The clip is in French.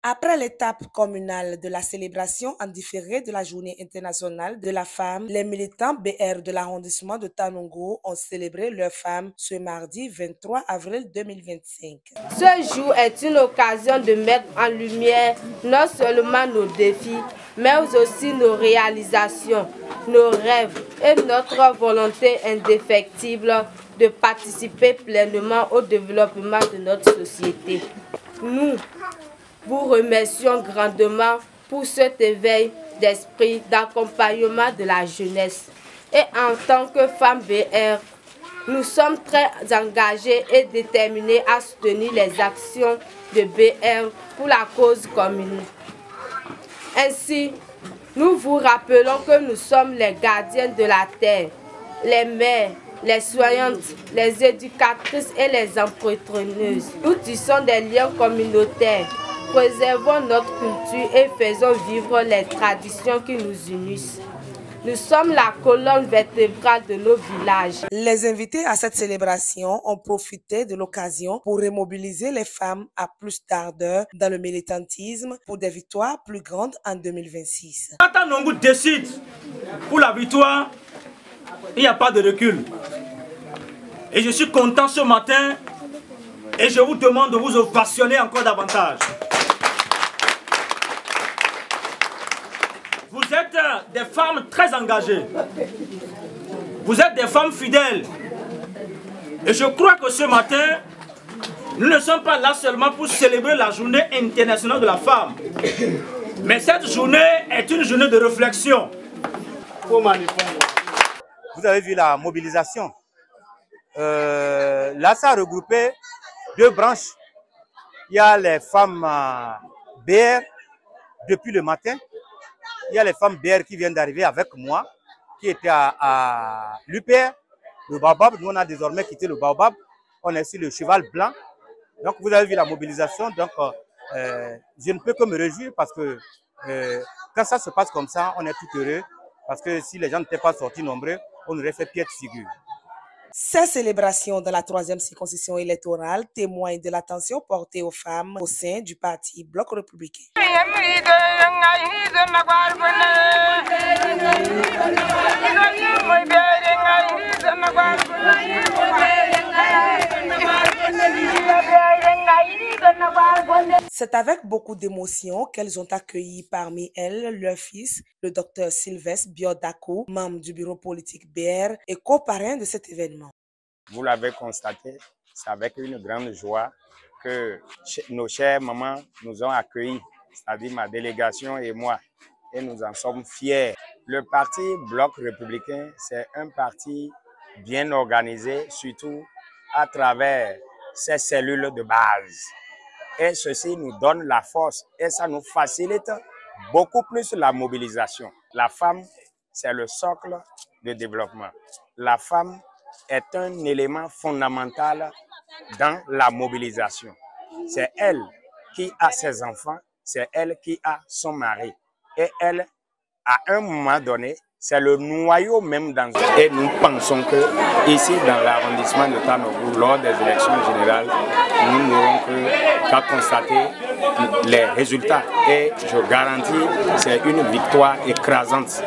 Après l'étape communale de la célébration en différé de la Journée internationale de la femme, les militants BR de l'arrondissement de Tanongo ont célébré leur femme ce mardi 23 avril 2025. Ce jour est une occasion de mettre en lumière non seulement nos défis, mais aussi nos réalisations, nos rêves et notre volonté indéfectible de participer pleinement au développement de notre société. Nous vous remercions grandement pour cet éveil d'esprit d'accompagnement de la jeunesse. Et en tant que femmes BR, nous sommes très engagés et déterminés à soutenir les actions de BR pour la cause commune. Ainsi, nous vous rappelons que nous sommes les gardiennes de la terre, les mères, les soignantes, les éducatrices et les entrepreneuses. Nous tissons des liens communautaires. Préservons notre culture et faisons vivre les traditions qui nous unissent. Nous sommes la colonne vertébrale de nos villages. Les invités à cette célébration ont profité de l'occasion pour remobiliser les femmes à plus d'ardeur dans le militantisme pour des victoires plus grandes en 2026. Quand Tanongo décide pour la victoire, il n'y a pas de recul. Et je suis content ce matin et je vous demande de vous ovationner encore davantage. Vous êtes des femmes très engagées. Vous êtes des femmes fidèles. Et je crois que ce matin, nous ne sommes pas là seulement pour célébrer la journée internationale de la femme. Mais cette journée est une journée de réflexion. Vous avez vu la mobilisation. Là, ça a regroupé deux branches. Il y a les femmes BR depuis le matin. Il y a les femmes BR qui viennent d'arriver avec moi, qui étaient à l'UPR, le Baobab. Nous, on a désormais quitté le Baobab. On est sur le cheval blanc. Donc, vous avez vu la mobilisation. Donc, je ne peux que me réjouir parce que quand ça se passe comme ça, on est tout heureux. Parce que si les gens n'étaient pas sortis nombreux, on aurait fait piètre figure. Ces célébrations dans la 3e circonscription électorale témoignent de l'attention portée aux femmes au sein du parti Bloc républicain. C'est avec beaucoup d'émotion qu'elles ont accueilli parmi elles leur fils, le docteur Sylvestre Biodako, membre du bureau politique BR et co-parrain de cet événement. Vous l'avez constaté, c'est avec une grande joie que nos chères mamans nous ont accueillis, c'est-à-dire ma délégation et moi, et nous en sommes fiers. Le parti Bloc républicain, c'est un parti bien organisé, surtout à travers ses cellules de base. Et ceci nous donne la force et ça nous facilite beaucoup plus la mobilisation. La femme, c'est le socle de développement. La femme est un élément fondamental dans la mobilisation. C'est elle qui a ses enfants, c'est elle qui a son mari. Et elle, à un moment donné, c'est le noyau même dans... Et nous pensons que ici, dans l'arrondissement de Tanongo, lors des élections générales, nous n'aurons qu'à constater les résultats. Et je garantis, c'est une victoire écrasante.